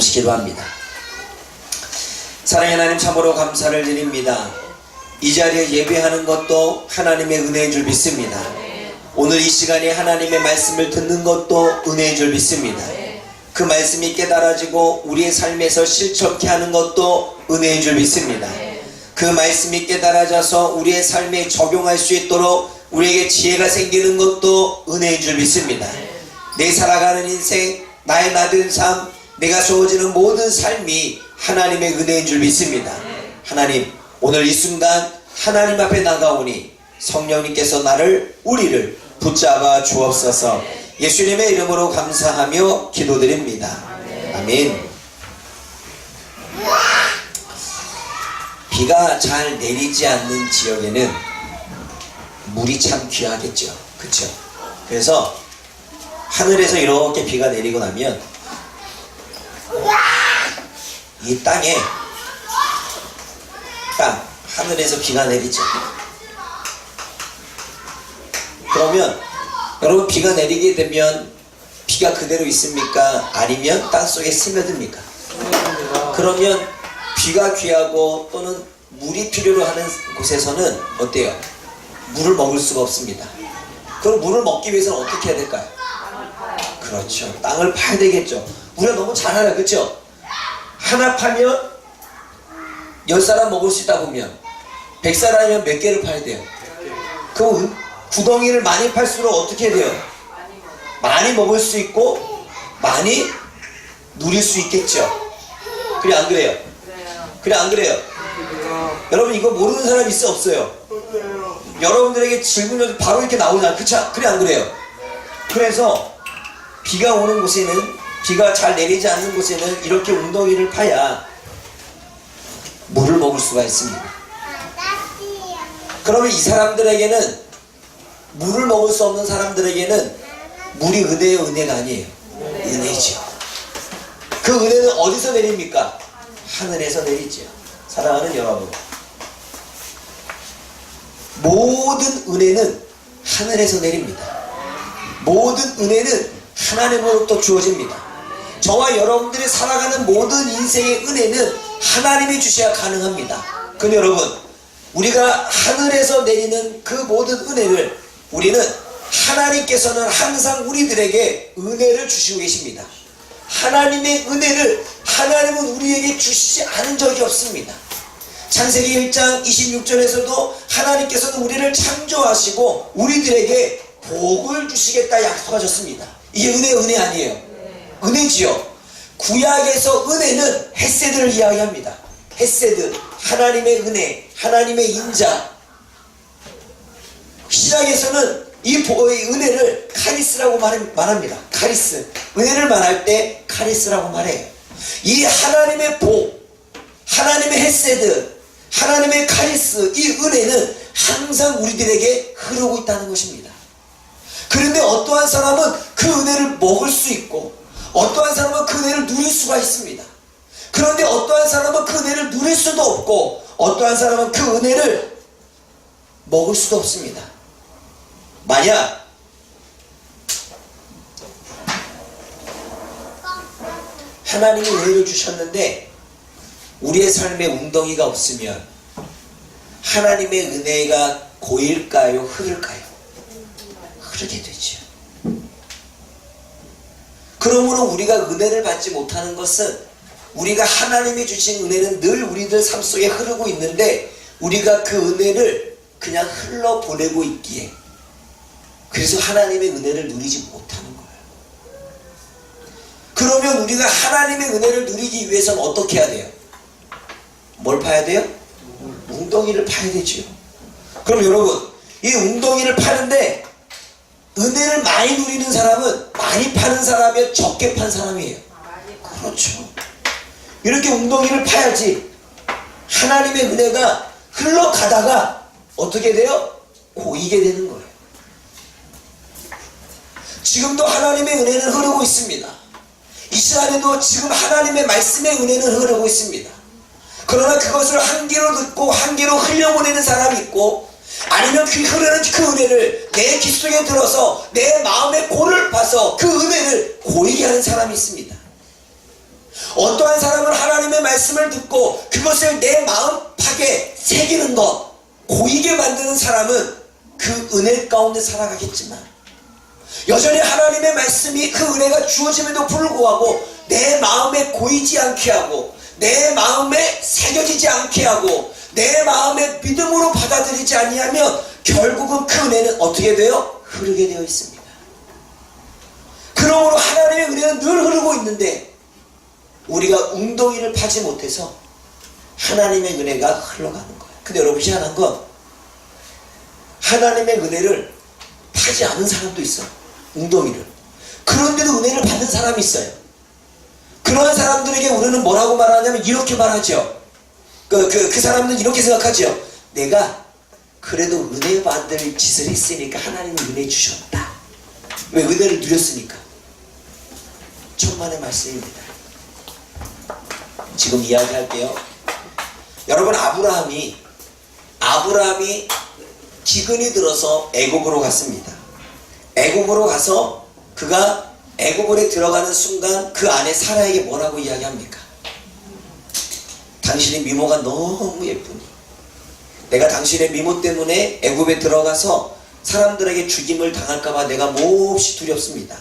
같이 기도합니다. 사랑의 하나님, 참으로 감사를 드립니다. 이 자리에 예배하는 것도 하나님의 은혜인 줄 믿습니다. 오늘 이 시간에 하나님의 말씀을 듣는 것도 은혜인 줄 믿습니다. 그 말씀이 깨달아지고 우리의 삶에서 실천케 하는 것도 은혜인 줄 믿습니다. 그 말씀이 깨달아져서 우리의 삶에 적용할 수 있도록 우리에게 지혜가 생기는 것도 은혜인 줄 믿습니다. 내 살아가는 인생, 나의 나된 삶, 내가 주어지는 모든 삶이 하나님의 은혜인 줄 믿습니다. 하나님, 오늘 이 순간 하나님 앞에 나가오니 성령님께서 우리를 붙잡아 주옵소서. 예수님의 이름으로 감사하며 기도드립니다. 아멘. 비가 잘 내리지 않는 지역에는 물이 참 귀하겠죠. 그쵸? 그래서 하늘에서 이렇게 비가 내리고 나면 이 하늘에서 비가 내리죠. 그러면 여러분, 비가 내리게 되면 비가 그대로 있습니까? 아니면 땅속에 스며듭니까? 그러면 비가 귀하고 또는 물이 필요로 하는 곳에서는 어때요? 물을 먹을 수가 없습니다. 그럼 물을 먹기 위해서는 어떻게 해야 될까요? 그렇죠. 땅을 파야 되겠죠. 우리가 너무 잘 알아요. 그렇죠? 하나 파면 10사람 먹을 수 있다 보면 100사람이면 몇 개를 파야 돼요? 그럼 구덩이를 많이 팔수록 어떻게 돼요? 많이 먹을 수 있고 많이 누릴 수 있겠죠. 그래 안 그래요? 그래 안 그래요? 여러분, 이거 모르는 사람 있어 없어요? 여러분들에게 질문이 바로 이렇게 나오잖아. 그쵸? 그래 안 그래요? 그래서 비가 오는 곳에는, 비가 잘 내리지 않는 곳에는 이렇게 웅덩이를 파야 물을 먹을 수가 있습니다. 그러면 이 사람들에게는, 물을 먹을 수 없는 사람들에게는 물이 은혜의 은혜가 아니에요. 은혜죠. 그 은혜는 어디서 내립니까? 하늘에서 내리죠. 사랑하는 여러분, 모든 은혜는 하늘에서 내립니다. 모든 은혜는 하나님으로부터 주어집니다. 저와 여러분들이 살아가는 모든 인생의 은혜는 하나님이 주셔야 가능합니다. 그런데 여러분, 우리가 하늘에서 내리는 그 모든 은혜를, 우리는 하나님께서는 항상 우리들에게 은혜를 주시고 계십니다. 하나님의 은혜를 하나님은 우리에게 주시지 않은 적이 없습니다. 창세기 1장 26절에서도 하나님께서는 우리를 창조하시고 우리들에게 복을 주시겠다 약속하셨습니다. 이게 은혜 아니에요? 은혜지요. 구약에서 은혜는 헤세드를 이야기합니다. 헤세드, 하나님의 은혜, 하나님의 인자. 시작에서는 이 은혜를 카리스라고 말합니다. 카리스. 은혜를 말할 때 카리스라고 말해요. 이 하나님의 복, 하나님의 헤세드, 하나님의 카리스, 이 은혜는 항상 우리들에게 흐르고 있다는 것입니다. 그런데 어떠한 사람은 그 은혜를 먹을 수 있고, 어떠한 사람은 그 은혜를 누릴 수가 있습니다. 그런데 어떠한 사람은 그 은혜를 누릴 수도 없고, 어떠한 사람은 그 은혜를 먹을 수도 없습니다. 만약 하나님이 은혜를 주셨는데 우리의 삶에 웅덩이가 없으면 하나님의 은혜가 고일까요? 흐를까요? 흐르게 되죠. 그러므로 우리가 은혜를 받지 못하는 것은, 우리가 하나님이 주신 은혜는 늘 우리들 삶 속에 흐르고 있는데 우리가 그 은혜를 그냥 흘러보내고 있기에, 그래서 하나님의 은혜를 누리지 못하는 거예요. 그러면 우리가 하나님의 은혜를 누리기 위해서는 어떻게 해야 돼요? 뭘 파야 돼요? 웅덩이를 파야 되죠. 그럼 여러분, 이 웅덩이를 파는데 은혜를 많이 누리는 사람은 많이 파는 사람이에요? 적게 판 사람이에요? 그렇죠. 이렇게 웅덩이를 파야지 하나님의 은혜가 흘러가다가 어떻게 돼요? 고이게 되는 거예요. 지금도 하나님의 은혜는 흐르고 있습니다. 이 시간에도 지금 하나님의 말씀의 은혜는 흐르고 있습니다. 그러나 그것을 한 귀로 듣고 한 귀로 흘려보내는 사람이 있고, 아니면 그 흐르는 그 은혜를 내 귀 속에 들어서 내 마음의 골을 파서 그 은혜를 고이게 하는 사람이 있습니다. 어떠한 사람은 하나님의 말씀을 듣고 그것을 내 마음 팍에 새기는 것, 고이게 만드는 사람은 그 은혜 가운데 살아가겠지만, 여전히 하나님의 말씀이 그 은혜가 주어짐에도 불구하고 내 마음에 고이지 않게 하고 내 마음에 새겨지지 않게 하고 내 마음에 믿음으로 받아들이지 아니하면 결국은 그 은혜는 어떻게 돼요? 흐르게 되어 있습니다. 그러므로 하나님의 은혜는 늘 흐르고 있는데 우리가 웅덩이를 파지 못해서 하나님의 은혜가 흘러가는 거예요. 근데 여러분 희한한 건 하나님의 은혜를 파지 않은 사람도 있어요. 웅덩이를. 그런데도 은혜를 받는 사람이 있어요. 그런 사람들에게 우리는 뭐라고 말하냐면 이렇게 말하죠. 그 사람들은 이렇게 생각하죠. 내가 그래도 은혜 받을 짓을 했으니까 하나님은 은혜 주셨다. 왜? 은혜를 누렸으니까. 천만의 말씀입니다. 지금 이야기할게요. 여러분, 아브라함이 기근이 들어서 애굽으로 갔습니다. 애굽으로 가서 그가 애굽에 들어가는 순간 그 안에 사라에게 뭐라고 이야기합니까? 당신의 미모가 너무 예쁘니 내가 당신의 미모 때문에 애굽에 들어가서 사람들에게 죽임을 당할까봐 내가 몹시 두렵습니다.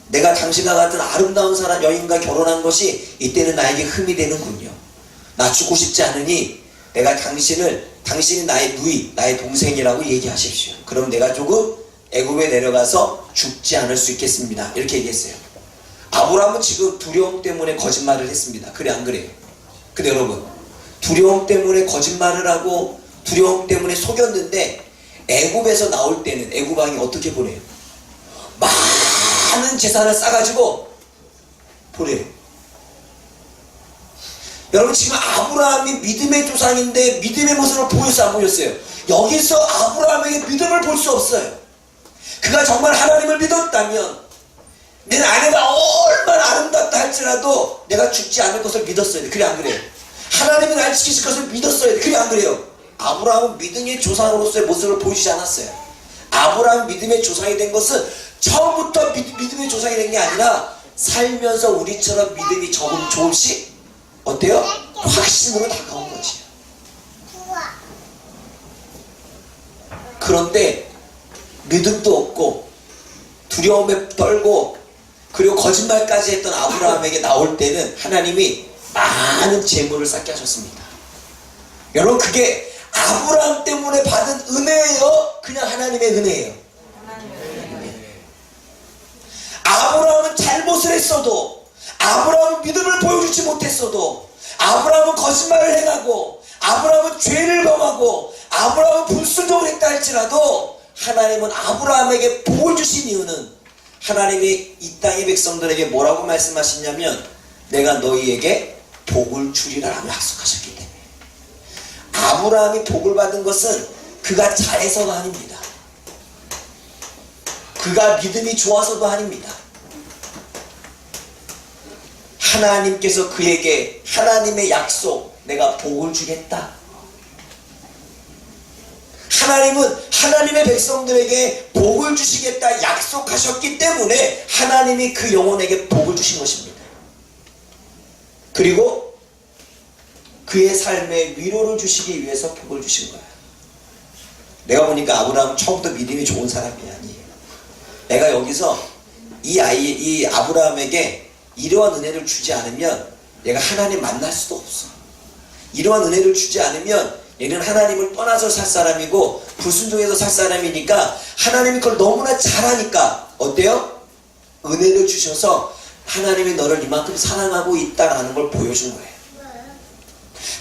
내가 당신과 같은 아름다운 여인과 결혼한 것이 이때는 나에게 흠이 되는군요. 나 죽고 싶지 않으니 내가 당신이 나의 누이, 나의 동생이라고 얘기하십시오. 그럼 내가 조금 애굽에 내려가서 죽지 않을 수 있겠습니다. 이렇게 얘기했어요. 아브라함은 지금 두려움 때문에 거짓말을 했습니다. 그래 안 그래요? 근데 여러분, 두려움 때문에 거짓말을 하고 두려움 때문에 속였는데 애굽에서 나올 때는 애굽 왕이 어떻게 보내요? 많은 재산을 싸가지고 보내요. 여러분, 지금 아브라함이 믿음의 조상인데 믿음의 모습을 보였어요, 안 보였어요? 여기서 아브라함에게 믿음을 볼 수 없어요. 그가 정말 하나님을 믿었다면 내 아내가 얼마나 아름답다 할지라도 내가 죽지 않을 것을 믿었어야 돼. 그래 안 그래요? 하나님이 날 지키실 것을 믿었어야 돼. 그래 안 그래요? 아브라함은 믿음의 조상으로서의 모습을 보여주지 않았어요. 아브라함 믿음의 조상이 된 것은 처음부터 믿음의 조상이 된 게 아니라 살면서 우리처럼 믿음이 조금씩 어때요? 확신으로 다가온 거지. 그런데 믿음도 없고 두려움에 떨고 그리고 거짓말까지 했던 아브라함에게 나올 때는 하나님이 많은 재물을 쌓게 하셨습니다. 여러분, 그게 아브라함 때문에 받은 은혜예요? 그냥 하나님의 은혜예요? 아브라함은 잘못을 했어도, 아브라함은 믿음을 보여주지 못했어도, 아브라함은 거짓말을 행하고, 아브라함은 죄를 범하고, 아브라함은 불순종을 했다 할지라도 하나님은 아브라함에게 복을 주신 이유는 하나님이 이 땅의 백성들에게 뭐라고 말씀하시냐면 내가 너희에게 복을 주리라고 약속하셨기 때문에. 아브라함이 복을 받은 것은 그가 잘해서가 아닙니다. 그가 믿음이 좋아서도 아닙니다. 하나님께서 그에게 하나님의 약속, 내가 복을 주겠다. 하나님은 하나님의 백성들에게 복을 주시겠다 약속하셨기 때문에 하나님이 그 영혼에게 복을 주신 것입니다. 그리고 그의 삶에 위로를 주시기 위해서 복을 주신 거예요. 내가 보니까 아브라함은 처음부터 믿음이 좋은 사람이 아니에요. 내가 여기서 이 아브라함에게 이러한 은혜를 주지 않으면 얘가 하나님 만날 수도 없어. 이러한 은혜를 주지 않으면 얘는 하나님을 떠나서 살 사람이고 불순종해서 살 사람이니까 하나님이 그걸 너무나 잘하니까 어때요? 은혜를 주셔서 하나님이 너를 이만큼 사랑하고 있다라는 걸 보여준 거예요.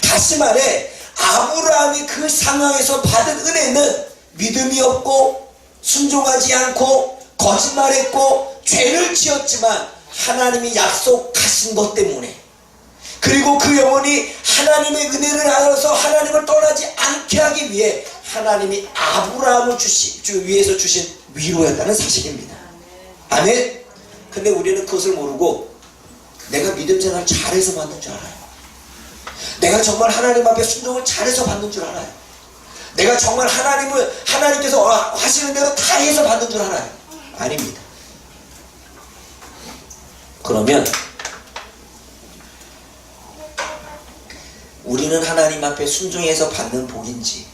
다시 말해, 아브라함이 그 상황에서 받은 은혜는 믿음이 없고 순종하지 않고 거짓말했고 죄를 지었지만 하나님이 약속하신 것 때문에, 그리고 그 영혼이 하나님의 은혜를 알아서 하나님을 떠나지 않게 하기 위해 하나님이 아브라함을 위해서 주신 위로였다는 사실입니다. 아멘. 근데 우리는 그것을 모르고 내가 믿음 생활을 잘해서 받는 줄 알아요. 내가 정말 하나님 앞에 순종을 잘해서 받는 줄 알아요. 내가 정말 하나님께서 하시는 대로 다 해서 받는 줄 알아요. 아닙니다. 그러면 우리는 하나님 앞에 순종해서 받는 복인지,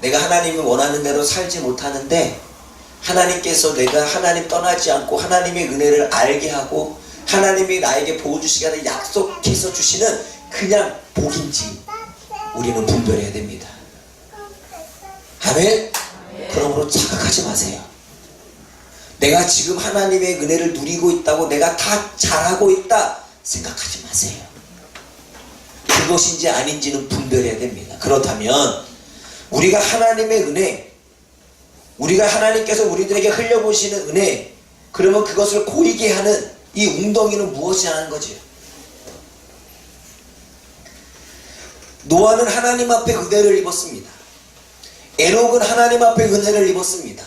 내가 하나님이 원하는 대로 살지 못하는데 하나님께서 내가 하나님 떠나지 않고 하나님의 은혜를 알게 하고 하나님이 나에게 보여주시기를 약속해서 주시는 그냥 복인지 우리는 분별해야 됩니다. 아멘? 그러므로 착각하지 마세요. 내가 지금 하나님의 은혜를 누리고 있다고 내가 다 잘하고 있다 생각하지 마세요. 그것인지 아닌지는 분별해야 됩니다. 그렇다면 우리가 하나님의 은혜, 우리가 하나님께서 우리들에게 흘려보시는 은혜, 그러면 그것을 고이게 하는 이 웅덩이는 무엇이냐는 거죠. 노아는 하나님 앞에 은혜를 입었습니다. 에녹은 하나님 앞에 은혜를 입었습니다.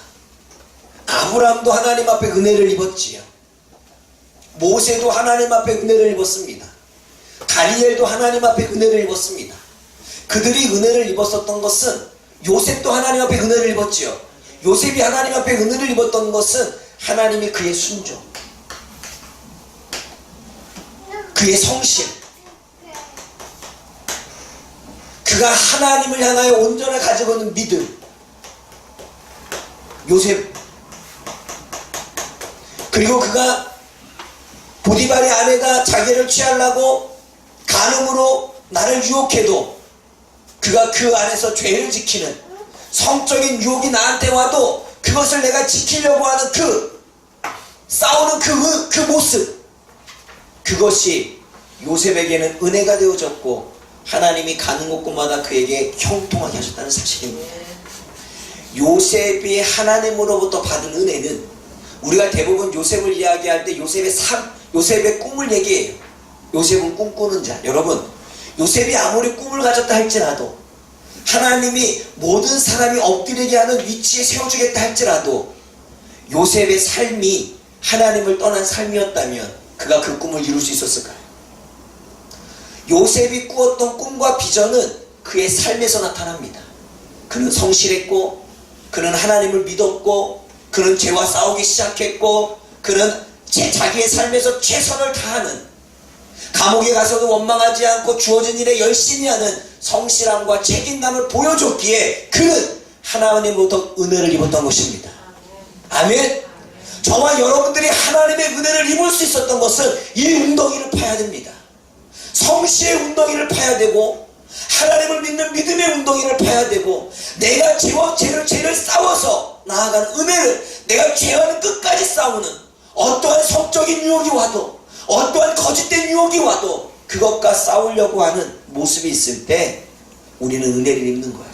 아브라함도 하나님 앞에 은혜를 입었지요. 모세도 하나님 앞에 은혜를 입었습니다. 다니엘도 하나님 앞에 은혜를 입었습니다. 그들이 은혜를 입었었던 것은, 요셉도 하나님 앞에 은혜를 입었지요. 요셉이 하나님 앞에 은혜를 입었던 것은 하나님이 그의 순종, 그의 성실, 그가 하나님을 향하여 온전히 가지고 있는 믿음. 요셉, 그리고 그가 보디발의 아내가 자기를 취하려고 간음으로 나를 유혹해도 그가 그 안에서 죄를 지키는, 성적인 유혹이 나한테 와도 그것을 내가 지키려고 하는 싸우는 그 모습, 그것이 요셉에게는 은혜가 되어졌고 하나님이 가는 곳곳마다 그에게 형통하게 하셨다는 사실입니다. 요셉이 하나님으로부터 받은 은혜는, 우리가 대부분 요셉을 이야기할 때 요셉의 꿈을 얘기해요. 요셉은 꿈꾸는 자. 여러분, 요셉이 아무리 꿈을 가졌다 할지라도, 하나님이 모든 사람이 엎드리게 하는 위치에 세워주겠다 할지라도 요셉의 삶이 하나님을 떠난 삶이었다면 그가 그 꿈을 이룰 수 있었을까요? 요셉이 꾸었던 꿈과 비전은 그의 삶에서 나타납니다. 그는 성실했고, 그는 하나님을 믿었고, 그는 죄와 싸우기 시작했고, 그는 자기의 삶에서 최선을 다하는, 감옥에 가서도 원망하지 않고 주어진 일에 열심히 하는 성실함과 책임감을 보여줬기에 그는 하나님으로부터 은혜를 입었던 것입니다. 아멘. 저와 여러분들이 하나님의 은혜를 입을 수 있었던 것은 이 웅덩이를 파야 됩니다. 성실의 웅덩이를 파야 되고, 하나님을 믿는 믿음의 웅덩이를 파야 되고, 내가 죄를 싸워서 나아가는 은혜를, 내가 죄와는 끝까지 싸우는, 어떠한 성적인 유혹이 와도, 어떠한 거짓된 유혹이 와도 그것과 싸우려고 하는 모습이 있을 때 우리는 은혜를 입는 거예요.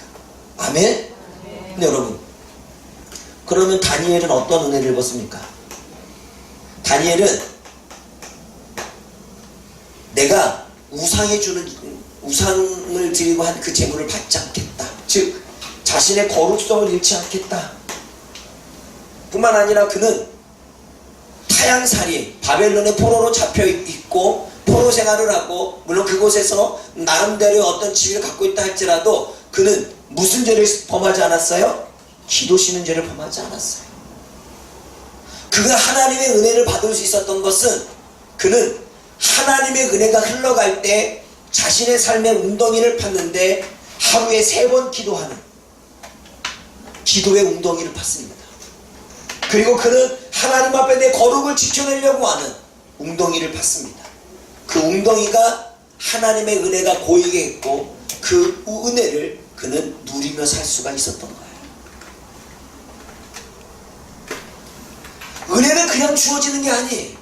아멘? 근데 여러분, 그러면 다니엘은 어떤 은혜를 입었습니까? 다니엘은 내가 우상을 드리고 한 그 제물을 받지 않겠다, 즉 자신의 거룩성을 잃지 않겠다 뿐만 아니라 그는 타향살이, 바벨론의 포로로 잡혀있고 포로 생활을 하고, 물론 그곳에서 나름대로 어떤 지위를 갖고 있다 할지라도 그는 무슨 죄를 범하지 않았어요? 기도 쉬는 죄를 범하지 않았어요. 그가 하나님의 은혜를 받을 수 있었던 것은, 그는 하나님의 은혜가 흘러갈 때 자신의 삶의 웅덩이를 팠는데 하루에 3번 기도하는 기도의 웅덩이를 팠습니다. 그리고 그는 하나님 앞에 내 거룩을 지켜내려고 하는 웅덩이를 팠습니다. 그 웅덩이가 하나님의 은혜가 고이게 했고, 그 은혜를 그는 누리며 살 수가 있었던 거예요. 은혜는 그냥 주어지는 게 아니에요.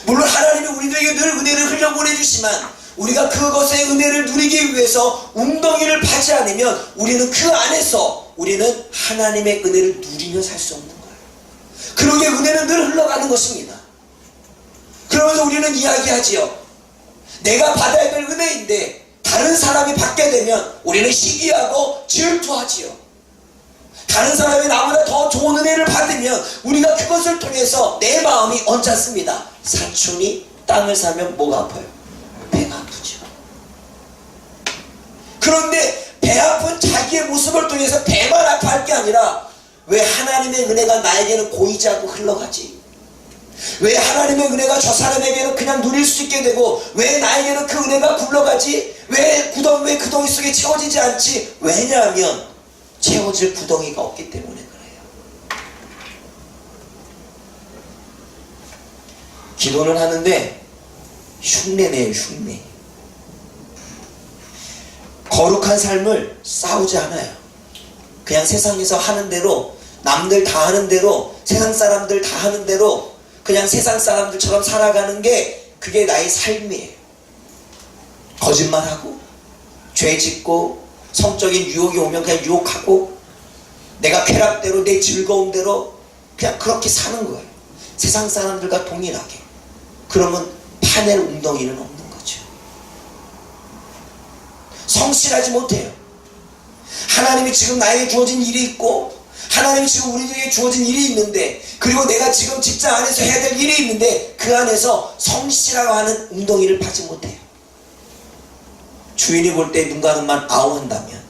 물론 하나님이 우리들에게 늘 은혜를 흘려보내주지만 우리가 그것의 은혜를 누리기 위해서 웅덩이를 파지 않으면 우리는 그 안에서 우리는 하나님의 은혜를 누리며 살 수 없는 거예요. 그러기에 은혜는 늘 흘러가는 것입니다. 그러면서 우리는 이야기하지요. 내가 받아야 될 은혜인데 다른 사람이 받게 되면 우리는 시기하고 질투하지요. 다른 사람이 나보다 더 좋은 은혜를 받으면 우리가 그것을 통해서 내 마음이 언짢습니다. 사촌이 땅을 사면 뭐가 아파요? 배가 아프죠. 그런데 배 아픈 자기의 모습을 통해서 배만 아파할 게 아니라, 왜 하나님의 은혜가 나에게는 고이지 않고 흘러가지? 왜 하나님의 은혜가 저 사람에게는 그냥 누릴 수 있게 되고 왜 나에게는 그 은혜가 굴러가지? 왜 구덩이 속에 채워지지 않지? 왜냐하면 채워질 구덩이가 없기 때문에 그래요. 기도는 하는데 흉내내요, 흉내. 거룩한 삶을 싸우지 않아요. 그냥 세상에서 하는 대로, 남들 다 하는 대로, 세상 사람들 다 하는 대로 그냥 세상 사람들처럼 살아가는 게 그게 나의 삶이에요. 거짓말하고 죄 짓고 성적인 유혹이 오면 그냥 유혹하고 내가 쾌락대로 내 즐거움대로 그냥 그렇게 사는 거예요. 세상 사람들과 동일하게. 그러면 파낼 웅덩이는 없는 거죠. 성실하지 못해요. 하나님이 지금 나에게 주어진 일이 있고 하나님이 지금 우리에게 주어진 일이 있는데 그리고 내가 지금 직장 안에서 해야 될 일이 있는데 그 안에서 성실하고 하는 웅덩이를 파지 못해요. 주인이 볼 때 눈 가는만 아웅한다면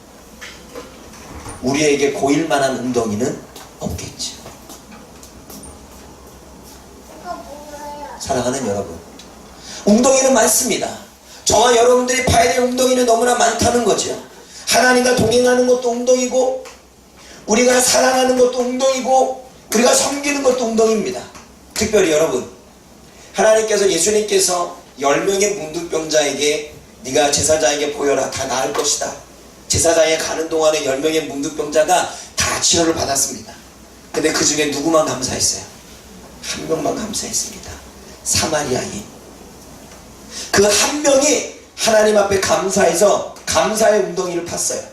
우리에게 고일만한 웅덩이는 없겠죠. 사랑하는 여러분, 웅덩이는 많습니다. 저와 여러분들이 파야 될 웅덩이는 너무나 많다는 거죠. 하나님과 동행하는 것도 웅덩이고 우리가 사랑하는 것도 웅덩이고 우리가 섬기는 것도 웅덩이입니다. 특별히 여러분, 하나님께서 예수님께서 10명의 문둥병자에게 네가 제사장에게 보여라, 다 나을 것이다. 제사장에 가는 동안에 10명의 문둥병자가 다 치료를 받았습니다. 근데 그 중에 누구만 감사했어요? 한 명만 감사했습니다. 사마리아인. 그 한 명이 하나님 앞에 감사해서 감사의 웅덩이를 팠어요.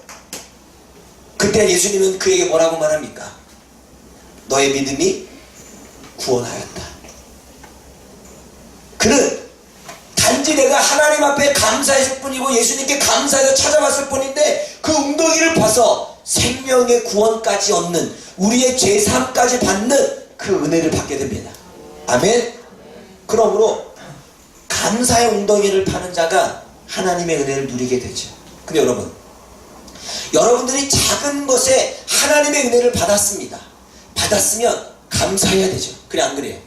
그때 예수님은 그에게 뭐라고 말합니까? 너의 믿음이 구원하였다. 그는 단지 내가 하나님 앞에 감사했을 뿐이고 예수님께 감사해서 찾아왔을 뿐인데 그 웅덩이를 파서 생명의 구원까지 얻는, 우리의 죄사함까지 받는 그 은혜를 받게 됩니다. 아멘. 그러므로 감사의 웅덩이를 파는 자가 하나님의 은혜를 누리게 되죠. 근데 여러분, 여러분들이 작은 것에 하나님의 은혜를 받았습니다. 받았으면 감사해야 되죠. 그래 안 그래요?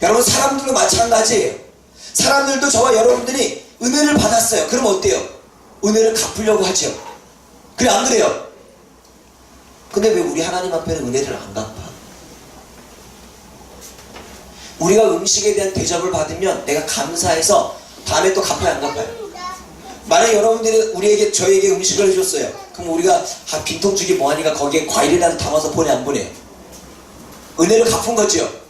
여러분, 사람들도 마찬가지예요. 사람들도 저와 여러분들이 은혜를 받았어요. 그럼 어때요? 은혜를 갚으려고 하죠. 그래 안 그래요? 근데 왜 우리 하나님 앞에는 은혜를 안 갚아? 우리가 음식에 대한 대접을 받으면 내가 감사해서 다음에 또 갚아야 안 갚아요? 만약에 여러분들이 저에게 음식을 해줬어요. 그럼 우리가 빈통주기 뭐하니까 거기에 과일이라도 담아서 보내 안 보내요? 은혜를 갚은 거죠.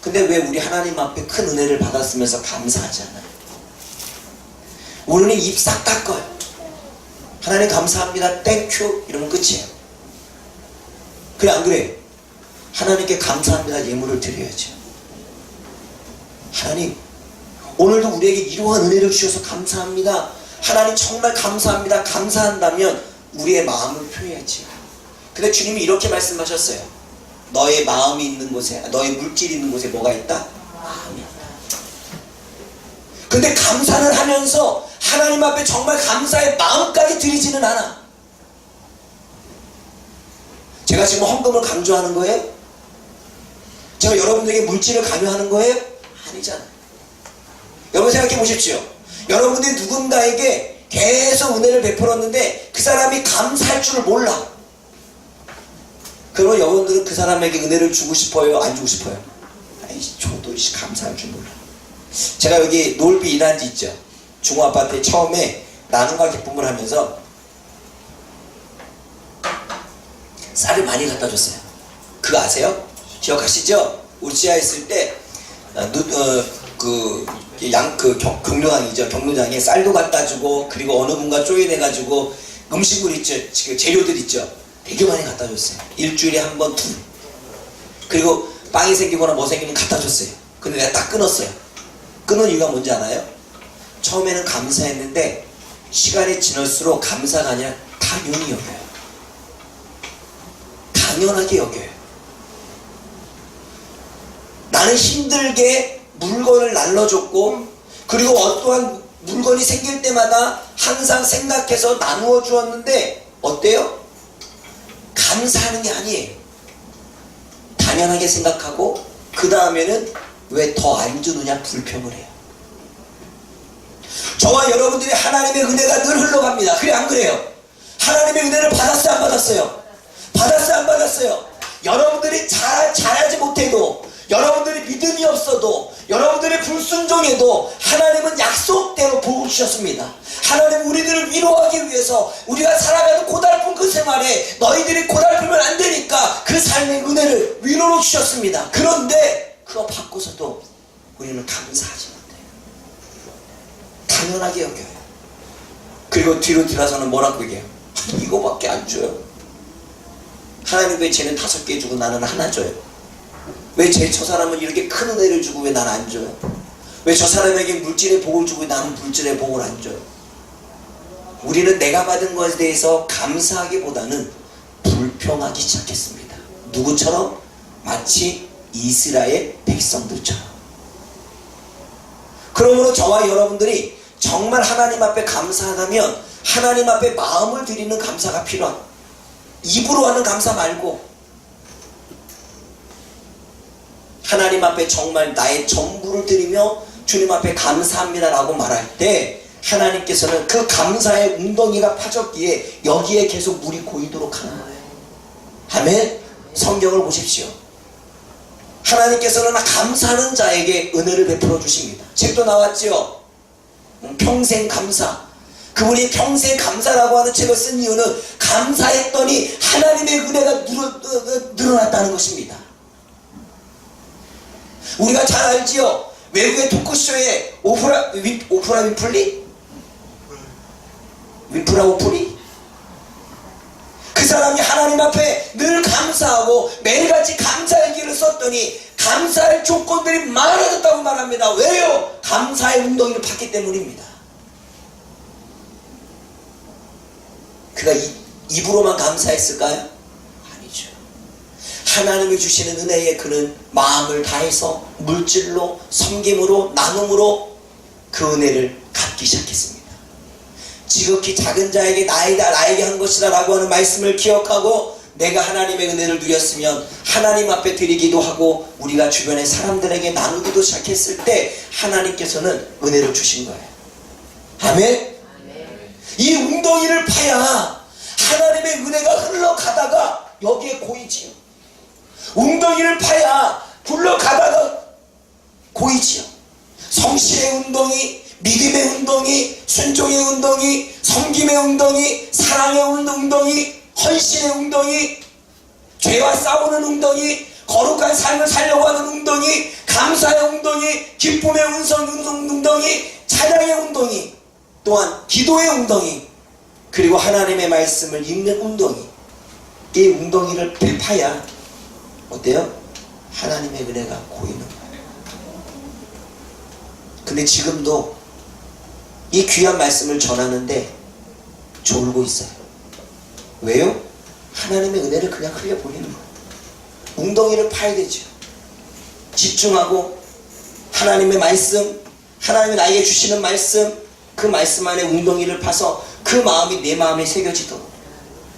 근데 왜 우리 하나님 앞에 큰 은혜를 받았으면서 감사하지 않아요? 우리는 입 싹 닦아요. 하나님 감사합니다, 땡큐 이러면 끝이에요. 그래 안 그래요? 하나님께 감사합니다 예물을 드려야죠. 하나님, 오늘도 우리에게 이러한 은혜를 주셔서 감사합니다. 하나님 정말 감사합니다. 감사한다면 우리의 마음을 표해야지. 근데 주님이 이렇게 말씀하셨어요. 너의 마음이 있는 곳에, 너의 물질이 있는 곳에 뭐가 있다? 마음이 있다. 근데 감사를 하면서 하나님 앞에 정말 감사의 마음까지 드리지는 않아. 제가 지금 헌금을 강조하는 거예요? 제가 여러분들에게 물질을 강요하는 거예요? 아니잖아요. 여러분 생각해 보십시오. 여러분들이 누군가에게 계속 은혜를 베풀었는데 그 사람이 감사할 줄을 몰라. 그러면 여러분들은 그 사람에게 은혜를 주고 싶어요? 안 주고 싶어요? 아이씨, 저도 감사할 줄 몰라. 제가 여기 놀비 일한 지 있죠. 중고아파트에 처음에 나눔과 기쁨을 하면서 쌀을 많이 갖다 줬어요. 그거 아세요? 기억하시죠? 우리 지하에 있을 때 경로당이죠. 경로당에 쌀도 갖다 주고 그리고 어느 분과 쪼개내가지고 음식물 있죠. 재료들 있죠. 되게 많이 갖다 줬어요. 일주일에 한 번, 둘. 그리고 빵이 생기거나 뭐 생기면 갖다 줬어요. 근데 내가 딱 끊었어요. 끊은 이유가 뭔지 알아요? 처음에는 감사했는데 시간이 지날수록 감사가 아니라 당연히 여겨요. 당연하게 여겨요. 나는 힘들게 물건을 날려줬고 그리고 어떠한 물건이 생길 때마다 항상 생각해서 나누어 주었는데 어때요? 감사하는 게 아니에요. 당연하게 생각하고 그 다음에는 왜 더 안 주느냐 불평을 해요. 저와 여러분들이 하나님의 은혜가 늘 흘러갑니다. 그래 안 그래요? 하나님의 은혜를 받았어요 안 받았어요? 받았어요 안 받았어요? 여러분들이 잘하지 못해도, 여러분들이 믿음이 없어도, 여러분들이 불순종해도 하나님은 약속대로 복을 주셨습니다. 하나님은 우리들을 위로하기 위해서 우리가 살아가는 고달픈 그 생활에 너희들이 고달프면 안 되니까 그 삶의 은혜를 위로로 주셨습니다. 그런데 그거 받고서도 우리는 감사하지 못해요. 당연하게 여겨요. 그리고 뒤로 들어서는 뭐라고 얘기해요? 이거밖에 안 줘요. 하나님 왜 쟤는 5개 주고 나는 하나 줘요? 왜 저 사람은 이렇게 큰 은혜를 주고 왜 나는 안 줘요? 왜 저 사람에게 물질의 복을 주고 나는 물질의 복을 안 줘요? 우리는 내가 받은 것에 대해서 감사하기보다는 불평하기 시작했습니다. 누구처럼? 마치 이스라엘 백성들처럼. 그러므로 저와 여러분들이 정말 하나님 앞에 감사하다면 하나님 앞에 마음을 드리는 감사가 필요한, 입으로 하는 감사 말고 하나님 앞에 정말 나의 전부를 드리며 주님 앞에 감사합니다 라고 말할 때 하나님께서는 그 감사의 웅덩이가 파졌기에 여기에 계속 물이 고이도록 하는 거예요. 아멘. 성경을 보십시오. 하나님께서는 감사하는 자에게 은혜를 베풀어 주십니다. 책도 나왔지요. 평생 감사. 그분이 평생 감사라고 하는 책을 쓴 이유는 감사했더니 하나님의 은혜가 늘어났다는 것입니다. 우리가 잘 알지요. 외국의 토크쇼에 오프라 윈플리? 윈프라 오프리? 그 사람이 하나님 앞에 늘 감사하고 매일같이 감사일기를 썼더니 감사할 조건들이 많아졌다고 말합니다. 왜요? 감사의 웅덩이를 팠기 때문입니다. 그가 입으로만 감사했을까요? 아니죠. 하나님이 주시는 은혜에 그는 마음을 다해서 물질로, 섬김으로, 나눔으로 그 은혜를 갚기 시작했습니다. 지극히 작은 자에게 나에게 한 것이다 라고 하는 말씀을 기억하고 내가 하나님의 은혜를 누렸으면 하나님 앞에 드리기도 하고 우리가 주변의 사람들에게 나누기도 시작했을 때 하나님께서는 은혜를 주신 거예요. 아멘? 이 웅덩이를 파야 하나님의 은혜가 흘러가다가 여기에 고이지요. 웅덩이를 파야 굴러가다가 고이지요. 성실의 웅덩이, 믿음의 웅덩이, 순종의 웅덩이, 섬김의 웅덩이, 사랑의 웅덩이, 헌신의 웅덩이, 죄와 싸우는 웅덩이, 거룩한 삶을 살려고 하는 웅덩이, 감사의 웅덩이, 기쁨의 웅덩이, 찬양의 웅덩이, 또한 기도의 웅덩이, 그리고 하나님의 말씀을 읽는 웅덩이. 이 웅덩이를 파야 어때요? 하나님의 은혜가 고이는 거예요. 근데 지금도 이 귀한 말씀을 전하는데 졸고 있어요. 왜요? 하나님의 은혜를 그냥 흘려보내는 거예요. 웅덩이를 파야 되죠. 집중하고 하나님의 말씀, 하나님이 나에게 주시는 말씀, 그 말씀 안에 웅덩이를 파서 그 마음이 내 마음에 새겨지도록,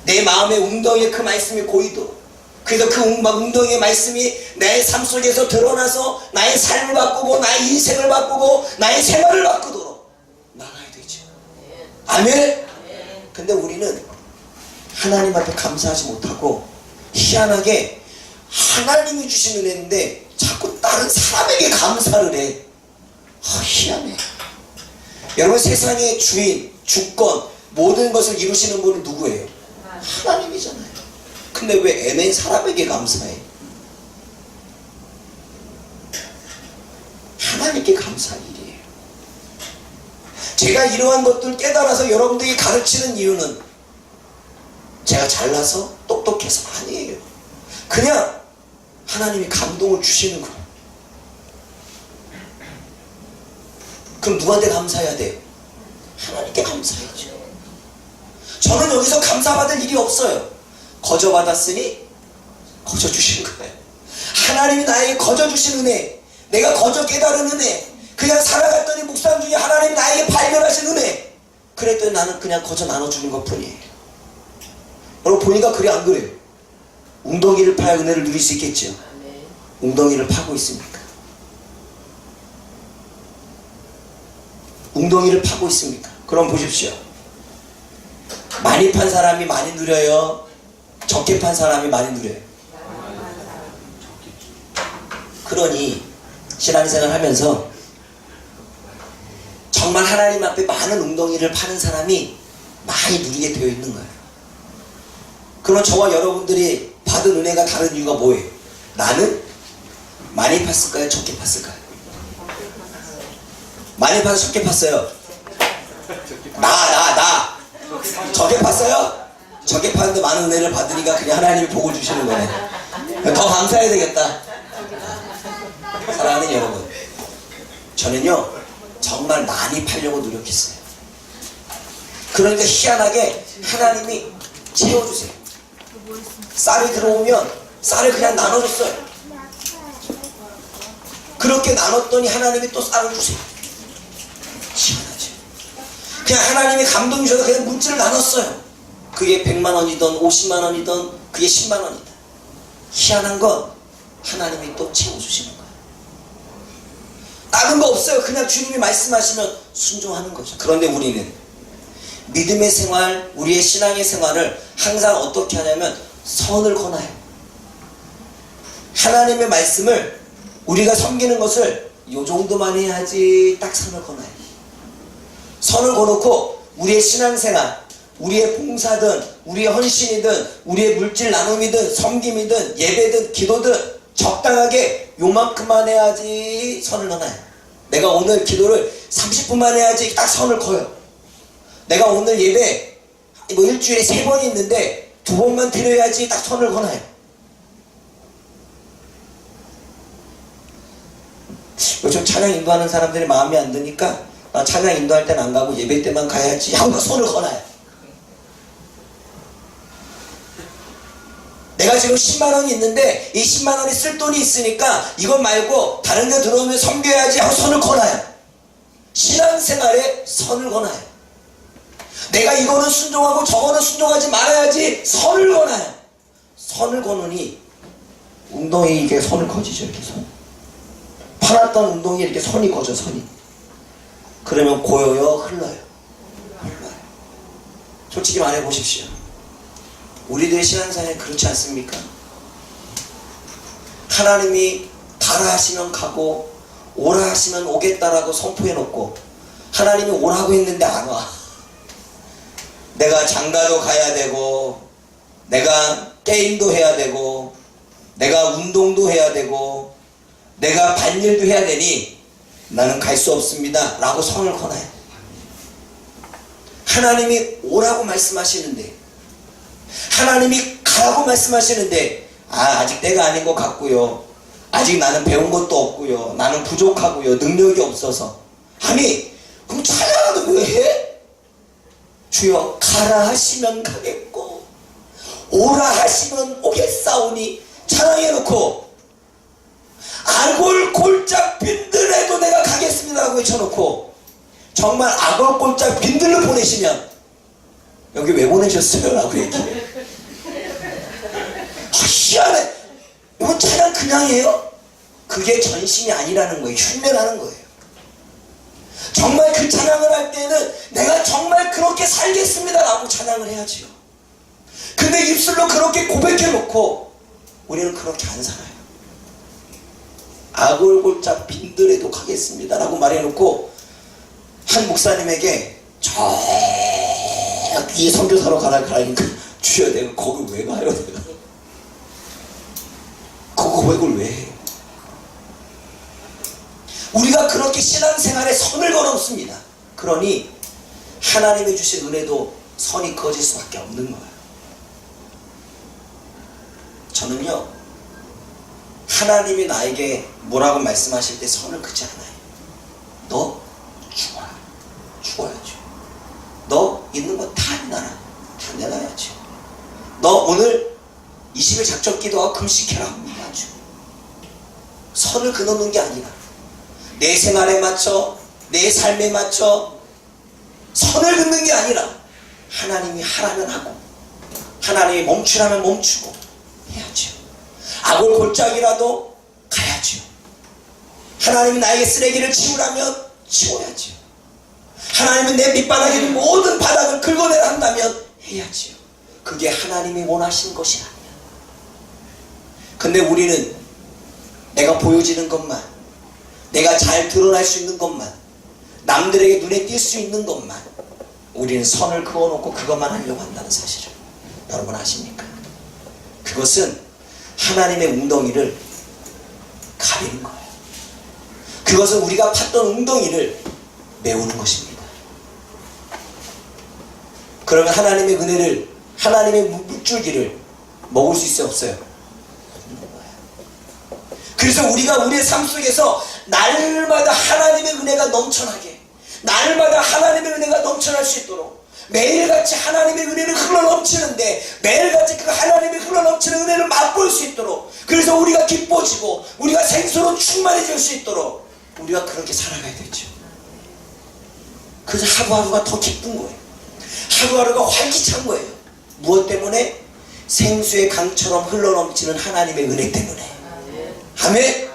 내 마음의 웅덩이에 그 말씀이 고이도록, 그래서 그 웅덩이의 말씀이 내 삶 속에서 드러나서 나의 삶을 바꾸고 나의 인생을 바꾸고 나의 생활을 바꾸도록 나가야 되죠. 아멘. 근데 우리는 하나님 앞에 감사하지 못하고 희한하게 하나님이 주신 은혜인데 자꾸 다른 사람에게 감사를 해. 희한해. 여러분, 세상의 주인, 주권, 모든 것을 이루시는 분은 누구예요? 하나님이잖아요. 근데 왜 애매한 사람에게 감사해? 하나님께 감사할 일이에요. 제가 이러한 것들을 깨달아서 여러분들에게 가르치는 이유는 제가 잘나서 똑똑해서 아니에요. 그냥 하나님이 감동을 주시는 거예요. 그럼 누구한테 감사해야 돼요? 하나님께 감사해야죠. 저는 여기서 감사받을 일이 없어요. 거저 받았으니 거저 주시는 거예요. 하나님이 나에게 거저 주신 은혜, 내가 거저 깨달은 은혜, 그냥 살아갔더니 묵상 중에 하나님이 나에게 발견하신 은혜, 그랬더니 나는 그냥 거저 나눠주는 것 뿐이에요. 여러분 보니까 그래 안 그래요? 웅덩이를 파야 은혜를 누릴 수 있겠죠. 웅덩이를 파고 있습니까? 웅덩이를 파고 있습니까? 그럼 보십시오. 많이 판 사람이 많이 누려요? 적게 판 사람이 많이 누려요? 그러니 신앙생활 하면서 정말 하나님 앞에 많은 웅덩이를 파는 사람이 많이 누리게 되어 있는 거예요. 그럼 저와 여러분들이 받은 은혜가 다른 이유가 뭐예요? 나는 많이 팠을까요? 적게 팠을까요? 많이 파서 적게 팠어요. 나 적게 팠어요? 적게 팠는데 많은 은혜를 받으니까 그냥 하나님이 복을 주시는 거네. 더 감사해야 되겠다. 사랑하는 여러분, 저는요 정말 많이 팔려고 노력했어요. 그러니까 희한하게 하나님이 채워주세요. 쌀이 들어오면 쌀을 그냥 나눠줬어요. 그렇게 나눴더니 하나님이 또 쌀을 주세요. 희한하죠. 그냥 하나님이 감동 주셔서 그냥 문자를 나눴어요. 그게 100만 원이든 50만 원이든 그게 10만 원이든 희한한 건 하나님이 또 채워주시는 거예요. 다른 거 없어요. 그냥 주님이 말씀하시면 순종하는 거죠. 그런데 우리는 믿음의 생활, 우리의 신앙의 생활을 항상 어떻게 하냐면 선을 거나요. 하나님의 말씀을 우리가 섬기는 것을 요 정도만 해야지 딱 선을 거나요. 선을 거놓고 우리의 신앙생활, 우리의 봉사든 우리의 헌신이든 우리의 물질 나눔이든 섬김이든 예배든 기도든 적당하게 요만큼만 해야지 선을 넣어요. 내가 오늘 기도를 30분만 해야지 딱 선을 커요. 내가 오늘 예배 뭐 일주일에 3번 있는데 2번만 드려야지 딱 선을 거나요. 요즘 찬양 인도하는 사람들이 마음에 안 드니까 나 찬양 인도할 때는 안 가고 예배 때만 가야지 하고 손을 거나요. 내가 지금 10만원이 있는데 이 10만원이 쓸 돈이 있으니까 이것 말고 다른 데 들어오면 섬겨야지 하고 선을 거나요. 신앙생활에 선을 거나요. 내가 이거는 순종하고 저거는 순종하지 말아야지 선을 거나요. 선을 거느니 웅덩이 이렇게 선을 거지죠. 이렇게 선. 파놨던 웅덩이 이렇게 선이 거져. 선이. 그러면 고여요? 흘러요? 흘러요. 솔직히 말해보십시오. 우리들의 신앙생활이 그렇지 않습니까? 하나님이 가라 하시면 가고 오라 하시면 오겠다라고 선포해놓고 하나님이 오라고 했는데 안 와. 내가 장가도 가야 되고 내가 게임도 해야 되고 내가 운동도 해야 되고 내가 밭일도 해야 되니 나는 갈 수 없습니다 라고 선을 거나요. 하나님이 오라고 말씀하시는데 하나님이 가라고 말씀하시는데 아직 때가 아닌 것 같고요. 아직 나는 배운 것도 없고요. 나는 부족하고요. 능력이 없어서. 아니 그럼 찬양은 왜 해? 주여 가라 하시면 가겠고 오라 하시면 오겠사오니 찬양해놓고 아골골짝 빈들에도 내가 가겠습니다라고 외쳐놓고 정말 아골골짝 빈들로 보내시면 여기 왜 보내셨어요? 라고 얘기해요. 희한해. 이거 찬양 그냥 해요? 그게 전심이 아니라는 거예요. 흉내라는 거예요. 정말 그 찬양을 할 때는 내가 정말 그렇게 살겠습니다 라고 찬양을 해야지요. 근데 입술로 그렇게 고백해놓고 우리는 그렇게 안 살아요. 아골골짝 빈들에도 가겠습니다 라고 말해놓고 한 목사님에게 저기 선교사로 가라니까 주여 내가 거기 왜 가요? 내가 그 고백을 왜 해요? 우리가 그렇게 신앙생활에 선을 걸었습니다. 그러니 하나님이 주신 은혜도 선이 그어질 수밖에 없는 거예요. 저는요 하나님이 나에게 뭐라고 말씀하실 때 선을 그지 않아요. 너 죽어라. 죽어야죠. 너 있는 거 다 내놔라. 다 내놔야죠. 너 오늘 20일 작정 기도하고 금식해라. 해야죠. 선을 그어놓는 게 아니라 내 생활에 맞춰 내 삶에 맞춰 선을 긋는 게 아니라 하나님이 하라면 하고 하나님이 멈추라면 멈추고 해야죠. 아골골짝이라도 가야죠. 하나님이 나에게 쓰레기를 치우라면 치워야죠. 하나님은 내 밑바닥에 있는 모든 바닥을 긁어내라 한다면 해야지요. 그게 하나님이 원하시는 것이 아니야. 근데 우리는 내가 보여지는 것만, 내가 잘 드러날 수 있는 것만, 남들에게 눈에 띌 수 있는 것만 우리는 선을 그어놓고 그것만 하려고 한다는 사실을 여러분 아십니까? 그것은 하나님의 웅덩이를 가리는 거예요. 그것은 우리가 팠던 웅덩이를 메우는 것입니다. 그러면 하나님의 은혜를, 하나님의 물줄기를 먹을 수 있어요, 없어요? 그래서 우리가 우리의 삶 속에서 날마다 하나님의 은혜가 넘쳐나게, 날마다 하나님의 은혜가 넘쳐날 수 있도록, 매일같이 하나님의 은혜를 흘러넘치는데 매일같이 그 하나님의 흘러넘치는 은혜를 맛볼 수 있도록, 그래서 우리가 기뻐지고 우리가 생수로 충만해질 수 있도록 우리가 그렇게 살아가야 되죠. 그래서 하루하루가 더 기쁜 거예요. 하루하루가 활기찬 거예요. 무엇 때문에? 생수의 강처럼 흘러넘치는 하나님의 은혜 때문에. 아멘.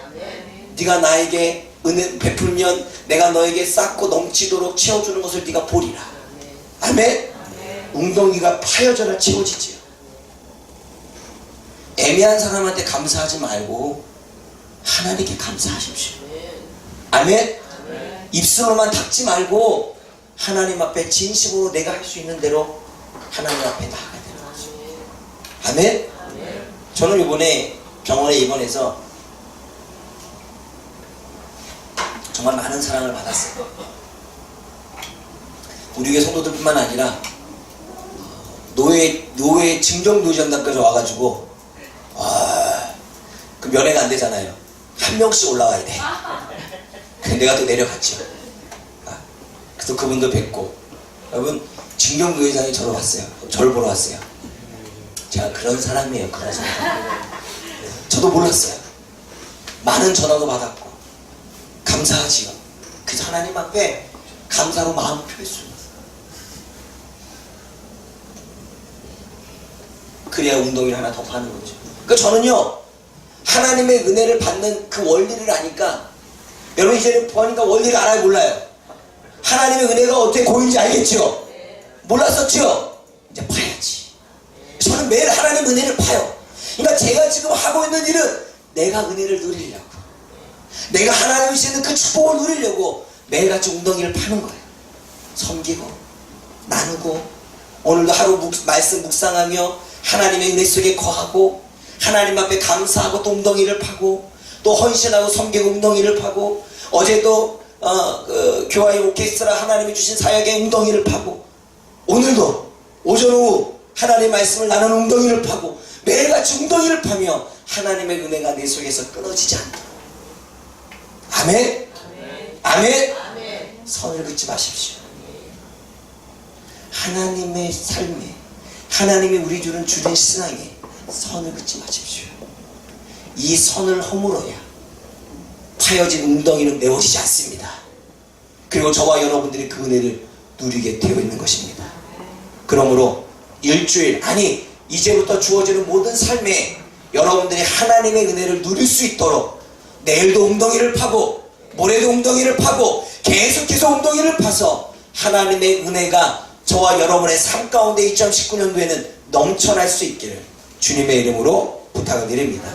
네가 나에게 은혜 베풀면 내가 너에게 쌓고 넘치도록 채워주는 것을 네가 보리라. 아멘. 웅덩이가 파여져라 채워지지요. 애매한 사람한테 감사하지 말고 하나님께 감사하십시오. 아멘. 입술로만 닦지 말고 하나님 앞에 진심으로 내가 할 수 있는 대로 하나님 앞에 나아가야 되는 거죠. 아멘. 저는 이번에 병원에 입원해서 정말 많은 사랑을 받았어요. 우리 교회 성도들뿐만 아니라 노예 증정노전단까지 와가지고 그 면회가 안 되잖아요. 한 명씩 올라와야 돼. 그래서 내가 또 내려갔죠. 그래서 그분도 뵙고, 여러분 증정노회장이 저를 왔어요. 저를 보러 왔어요. 제가 그런 사람이에요. 그런 사람. 저도 몰랐어요. 많은 전화도 받았고 감사하지요. 그래서 하나님 앞에 감사로 마음을 표했습니다. 그래야 웅덩이를 하나 더 파는 거죠. 그러니까 저는요, 하나님의 은혜를 받는 그 원리를 아니까, 여러분 이제는 보니까 원리를 알아요, 몰라요? 하나님의 은혜가 어떻게 고인지 알겠죠? 몰랐었죠? 이제 파야지. 저는 매일 하나님의 은혜를 파요. 그러니까 제가 지금 하고 있는 일은 내가 은혜를 누리려고, 내가 하나님이 주시는 그 축복을 누리려고 매일같이 웅덩이를 파는 거예요. 섬기고 나누고, 오늘도 하루 말씀 묵상하며 하나님의 은혜 속에 거하고, 하나님 앞에 감사하고 또 웅덩이를 파고, 또 헌신하고 섬기고 웅덩이를 파고, 어제도 교화의 오케스트라 하나님이 주신 사역의 웅덩이를 파고, 오늘도 오전 오후 하나님의 말씀을 나누는 웅덩이를 파고, 매일같이 웅덩이를 파며 하나님의 은혜가 내 속에서 끊어지지 않도록. 아멘. 아멘. 아멘. 선을 긋지 마십시오. 하나님의 삶에, 하나님이 우리 주는 주된 신앙에 선을 긋지 마십시오. 이 선을 허물어야 파여진 웅덩이는 메워지지 않습니다. 그리고 저와 여러분들이 그 은혜를 누리게 되어 있는 것입니다. 그러므로 일주일, 아니 이제부터 주어지는 모든 삶에 여러분들이 하나님의 은혜를 누릴 수 있도록 내일도 웅덩이를 파고 모레도 웅덩이를 파고 계속해서 웅덩이를 파서 하나님의 은혜가 저와 여러분의 삶 가운데 2019년도에는 넘쳐날 수 있기를 주님의 이름으로 부탁을 드립니다.